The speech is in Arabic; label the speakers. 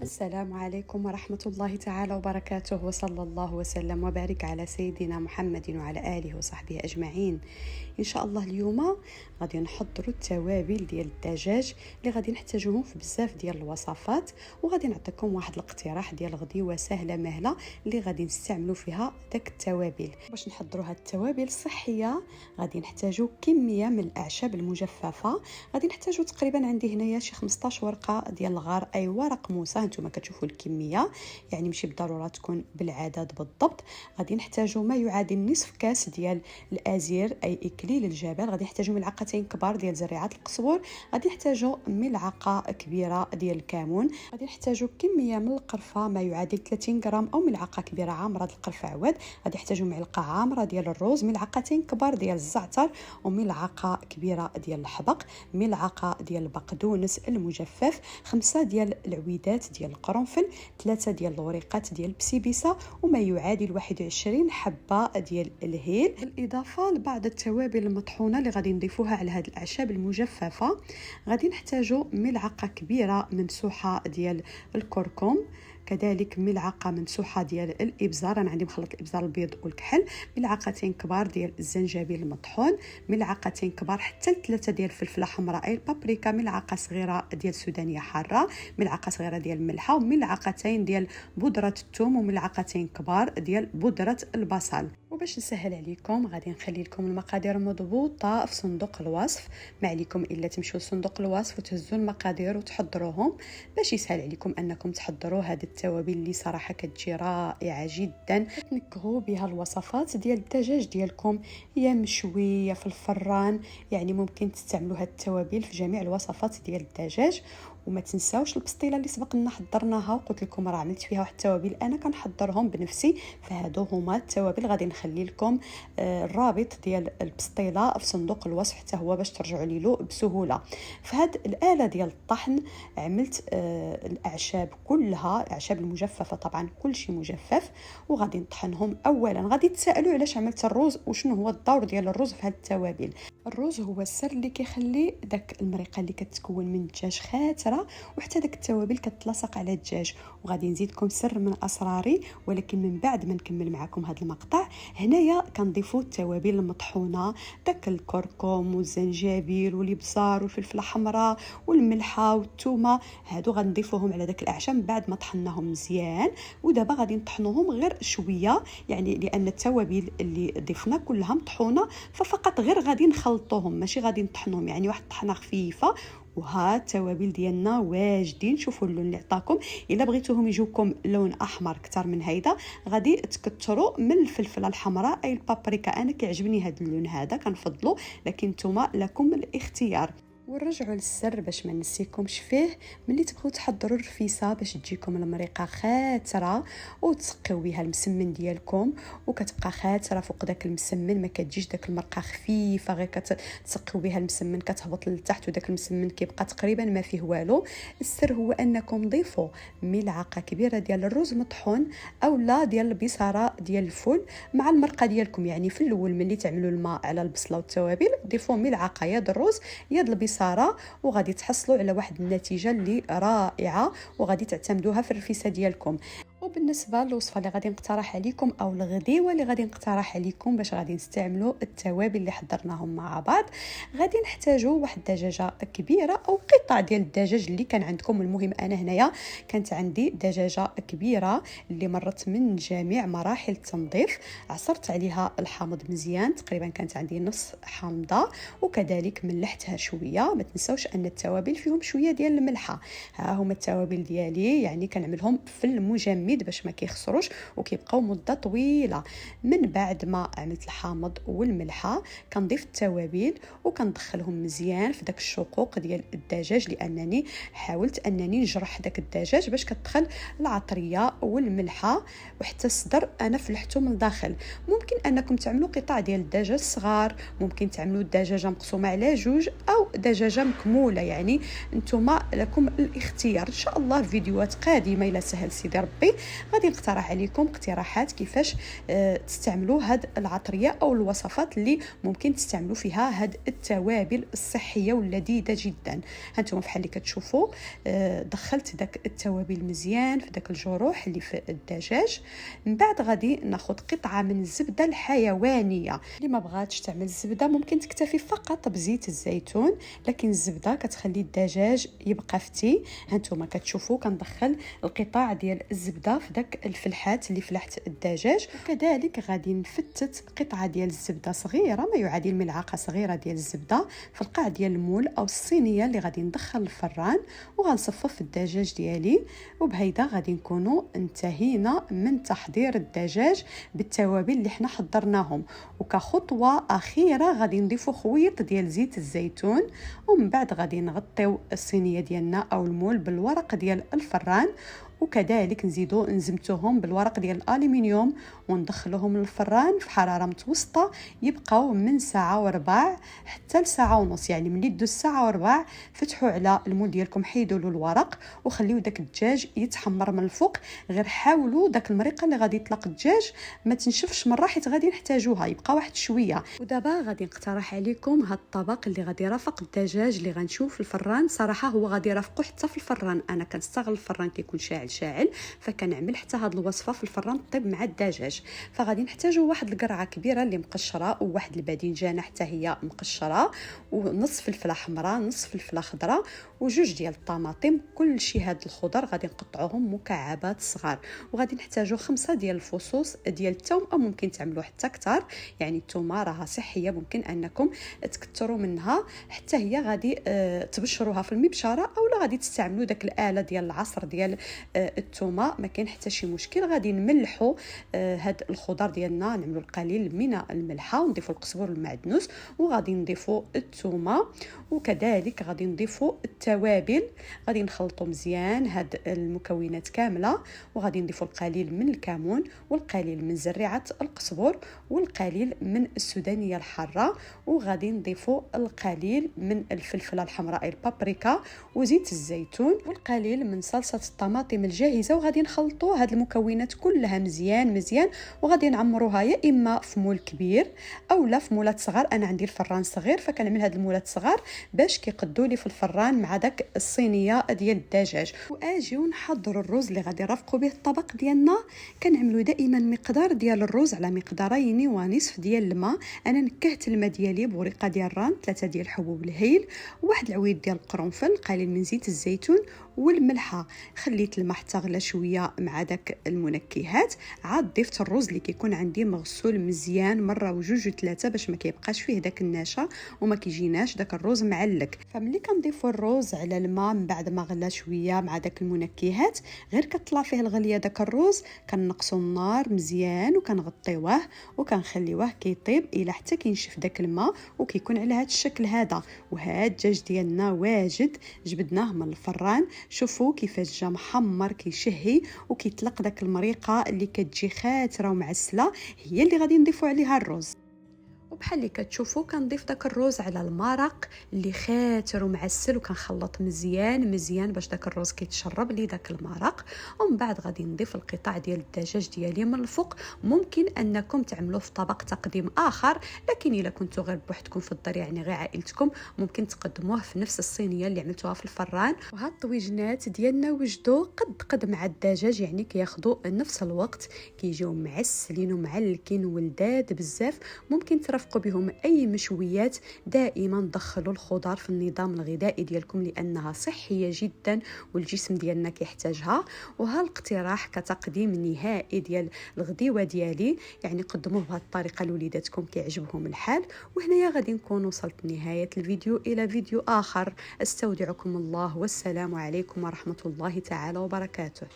Speaker 1: السلام عليكم ورحمة الله تعالى وبركاته، وصلى الله وسلم وبارك على سيدنا محمد وعلى آله وصحبه أجمعين. إن شاء الله اليوم غادي نحضروا التوابل ديال الدجاج اللي غادي نحتاجوهم في بزاف ديال الوصفات، وغادي نعطيكم واحد الاقتراح ديال غديوة سهلة مهلة اللي غادي نستعملوا فيها داك التوابل. باش نحضروا هاد التوابل صحية غادي نحتاجوا كمية من الأعشاب المجففة. غادي نحتاجوا تقريبا عندي هنايا شي 15 ورقة ديال الغار، أي ورق موسى. نتوما كتشوفوا الكميه، يعني ماشي بالضروره تكون بالعدد بالضبط. غادي نحتاجوا ما يعادل نصف كاس ديال الازير اي اكليل الجبل. غادي نحتاجوا ملعقتين كبار ديال زريعات القزبر. غادي نحتاجوا ملعقه كبيره ديال الكمون. غادي نحتاجوا كميه من القرفه ما يعادل 30 غرام او ملعقه كبيره عامره ديال القرفه عواد. غادي نحتاجوا معلقه عامره ديال الروز، ملعقتين كبار ديال الزعتر، وملعقه كبيره ديال الحبق، ملعقه ديال البقدونس المجفف، 5 ديال العويدات ديال القرنفل، 3 ديال الوريقات ديال البسيبيسه، وما يعادل 21 حبه ديال الهيل، بالاضافه لبعض التوابل المطحونه اللي غادي نضيفوها على هذه الاعشاب المجففه. غادي نحتاجوا ملعقه كبيره ممسوحه ديال الكركم، كذلك ملعقه ممسوحه ديال الابزار، انا عندي مخلط الابزار البيض والكحل، ملعقتين كبار ديال الزنجبيل المطحون، ملعقتين كبار حتى 3 ديال الفلفله حمراء اي البابريكا، ملعقه صغيره ديال سودانيه حاره، ملعقه صغيره ديال الملحه، وملعقتين ديال بودره الثوم، وملعقتين كبار ديال بودره البصل. وباش نسهل عليكم غادي نخلي لكم المقادير مضبوطه في صندوق الوصف، ما عليكم الا تمشيو لصندوق الوصف وتهزوا المقادير وتحضروهم باش يسهل عليكم انكم تحضروا هذه التوابل اللي صراحه كتجي رائعه جدا. تنكهوا بها الوصفات ديال الدجاج ديالكم، يا مشوي يا في الفران، يعني ممكن تستعملوا هذه التوابل في جميع الوصفات ديال الدجاج. وما تنساوش البسطيله اللي سبقنا حضرناها وقلت لكم راه عملت فيها واحد التوابل انا كنحضرهم بنفسي، فهادو هما التوابل. غادي نخلي لكم الرابط ديال البسطيله في صندوق الوصف حتى هو باش ترجعوا لي له بسهوله. فهاد الاله ديال الطحن عملت الاعشاب كلها، الاعشاب المجففه طبعا كل شيء مجفف، وغادي نطحنهم. اولا غادي تسالوا علاش عملت الرز وشنو هو الدور ديال الرز في هاد التوابل. الرز هو السر اللي كيخلي داك المرقه اللي كتكون من الدجاج خاتره، وحتى داك التوابل كتلاصق على الدجاج. وغادي نزيدكم سر من اسراري، ولكن من بعد ما نكمل معكم هذا المقطع. هنايا كنضيفوا التوابل المطحونه، داك الكركم والزنجبيل والابزار والفلفله الحمراء والملحه والثومه، هادو غنضيفوهم على داك الاعشاب بعد ما طحناهم مزيان. ودابا غادي نطحنوهم غير شويه، يعني لان التوابل اللي ضفنا كلها مطحونه، ففقط غير غادي نخلطوهم ماشي غادي نطحنوهم، يعني واحد الطحنه خفيفه. وها التوابل ديالنا واجدين. شوفوا اللون اللي عطاكم، الا بغيتوهم يجوكم لون احمر اكثر من هيدا غادي تكثروا من الفلفله الحمراء اي البابريكا. انا كيعجبني هذا اللون هذا كنفضلو، لكن نتوما لكم الاختيار. ونرجعوا للسر باش ما نسيكمش فيه. ملي تبغوا تحضروا الرفيسه باش تجيكم المريقه خاتره وتسقيو بها المسمن ديالكم، وكتبقى خاتره فوق داك المسمن، ما كتجيش داك المرقه خفيفه غير كتسقيو بها المسمن كتهبط لتحت وداك المسمن كيبقى تقريبا ما فيه والو. السر هو انكم ضيفوا ملعقه كبيره ديال الرز مطحون او لا ديال البصاره ديال الفول مع المرقه ديالكم. يعني في الاول ملي تعملوا الماء على البصله والتوابل ضيفوا ملعقه يا الرز يا البصاره، وغادي تحصلوا على واحد النتيجه اللي رائعه وغادي تعتمدوها في الرفيسه ديالكم. وبالنسبه للوصفه اللي غادي نقترح عليكم او الغديوه اللي غادي نقترح عليكم باش غادي نستعملوا التوابل اللي حضرناهم مع بعض، غادي نحتاجوا واحد الدجاجه كبيره او قطع ديال الدجاج اللي كان عندكم. المهم انا هنايا كانت عندي دجاجه كبيره اللي مرت من جميع مراحل التنظيف، عصرت عليها الحامض مزيان، تقريبا كانت عندي نص حامضه، وكذلك ملحتها شويه. ما تنساوش ان التوابل فيهم شويه ديال الملحه. ها هما التوابل ديالي، يعني كنعملهم في المجمد باش ما كيخسروش وكيبقاو مده طويله. من بعد ما عملت الحامض والملحه كنضيف التوابل وكندخلهم مزيان في داك الشقوق ديال الدجاج، لانني حاولت انني نجرح داك الدجاج باش كتدخل العطريه والملحه وحتى الصدر انا فلحته من الداخل. ممكن انكم تعملوا قطع ديال الدجاج صغار، ممكن تعملوا الدجاجه مقسومه على جوج او دجاجه مكموله، يعني نتوما لكم الاختيار. ان شاء الله فيديوهات قادمه الى سهل سيدي ربي غادي نقترح عليكم اقتراحات كيفاش تستعملوا هاد العطريه او الوصفات اللي ممكن تستعملوا فيها هاد التوابل الصحيه واللذيذه جدا. هانتوما بحال اللي كتشوفوا دخلت داك التوابل مزيان في داك الجروح اللي في الدجاج. من بعد غادي ناخذ قطعه من الزبده الحيوانيه. اللي ما بغاتش تعمل الزبده ممكن تكتفي فقط بزيت الزيتون، لكن الزبده كتخلي الدجاج يبقى فتي. هانتوما كتشوفوا كندخل القطع ديال الزبده في داك الفلحات اللي فلحت الدجاج، وكذلك غادي نفتت قطعه ديال الزبده صغيره ما يعادل ملعقه صغيره ديال الزبده في القاع ديال المول او الصينيه اللي غادي ندخل الفران، وغنصفف الدجاج ديالي. وبهيدا غادي نكونوا انتهينا من تحضير الدجاج بالتوابل اللي حنا حضرناهم. وكخطوه اخيره غادي نضيفوا خويط ديال زيت الزيتون، ومن بعد غادي نغطيو الصينيه ديالنا او المول بالورق ديال الفران، وكذلك نزيدو نزمتوهم بالورق ديال الالومنيوم وندخلوهم للفران في حراره متوسطه، يبقاو من ساعه وربع حتى لساعه ونص. يعني ملي دوز ساعه وربع فتحوا على المول ديالكم، حيدوا له الورق وخليو داك الدجاج يتحمر من الفوق. غير حاولوا داك المريقه اللي غادي يطلق الدجاج ما تنشفش مره حيت غادي نحتاجوها، يبقى واحد شويه. ودابا غادي نقترح عليكم هاد الطبق اللي غادي يرافق الدجاج اللي غنشوف في الفران. صراحه هو غادي يرافقو حتى في الفران، انا كنستغل الفران كيكون شاعل فكنعمل حتى هاد الوصفه في الفران طيب مع الدجاج. فغادي نحتاجوا واحد القرعه كبيره اللي مقشره، وواحد الباذنجانه حتى هي مقشره، ونص فلفله حمراء، نص فلفله خضراء، وجوج ديال الطماطم. كل شيء هاد الخضر غادي نقطعوهم مكعبات صغار. وغادي نحتاجوا 5 ديال الفصوص ديال الثوم، او ممكن تعملوا حتى كتر. يعني الثومه راها صحيه، ممكن انكم تكثروا منها حتى هي غادي تبشروها في المبشره، اولا غادي تستعملوا داك الاله ديال العصر ديال الثومه، ما كاين حتى شي مشكل. غادي نملحوا هاد الخضر ديالنا، نعملوا القليل من الملحه ونضيفوا القزبر والمعدنوس، وغادي نضيفوا الثومه، وكذلك غادي نضيفوا التوابل. غادي نخلطوا مزيان هاد المكونات كامله، وغادي نضيفوا القليل من الكمون والقليل من زريعه القزبر والقليل من السودانيه الحاره، وغادي نضيفوا القليل من الفلفله الحمراء البابريكا وزيت الزيتون والقليل من صلصه الطماطم الجاهزه. وغادي نخلطوا هاد المكونات كلها مزيان مزيان، وغادي نعمروها يا اما في مول كبير او لا في مولات صغار. انا عندي الفران صغير فكنعمل هاد المولات صغار باش كيقدوا لي في الفران مع داك الصينيه ديال الدجاج. واجيو نحضروا الرز اللي غادي نرافقوا به الطبق ديالنا. كنعملوا دائما مقدار ديال الرز على مقدارين ونصف ديال الماء. انا نكهت الماء ديالي بورقه ديال الران، 3 ديال حبوب الهيل، واحد العويد ديال القرنفل، قليل من زيت الزيتون والملحه. خليت الماء حتى غلى شويه مع داك المنكهات. عاد ضفت الرز اللي كيكون عندي مغسول مزيان مره وجوج وثلاثه باش ما كيبقاش فيه داك النشا وما كيجيناش داك الرز معلك. فملي كنضيفوا الرز على الماء من بعد ما غلى شويه مع داك المنكهات، غير كطلع فيه الغليه داك الرز كنقصوا النار مزيان وكنغطيوه وكنخليوه كيطيب الى حتى كينشف داك الماء وكيكون على هذا الشكل هذا. وهذا الدجاج ديالنا واجد، جبدناه من الفران. شوفوا كيفاش جا محمر كيشهي وكيطلق داك المريقه اللي كتجي خاتره ومعسله، هي اللي غادي نضيفوا عليها الرز. وبحال اللي كتشوفوا كنضيف داك الرز على المرق اللي خاتر ومعسل، وكنخلط مزيان مزيان باش داك الرز كيتشرب لي داك المرق. ومن بعد غادي نضيف القطع ديال الدجاج ديالي من الفوق. ممكن انكم تعملوه في طبق تقديم اخر، لكن الا كنتوا غير بوحدكم في الدار يعني غير عائلتكم، ممكن تقدموه في نفس الصينيه اللي عملتوها في الفران. وهاد الطويجنات ديالنا وجدوا قد مع الدجاج، يعني كياخذوا نفس الوقت، كيجيو معسلين ومعلكين ولذاذ بزاف. ممكن ترافقوا بهم اي مشويات. دائما دخلوا الخضار في النظام الغذائي ديالكم لانها صحيه جدا والجسم ديالنا كيحتاجها. وها الاقتراح كتقديم نهائي ديال الغديوه ديالي، يعني قدموه بهذه الطريقه لوليداتكم كيعجبهم الحال. وهنايا غادي نكون وصلت نهايه الفيديو. الى فيديو اخر، استودعكم الله والسلام عليكم ورحمه الله تعالى وبركاته.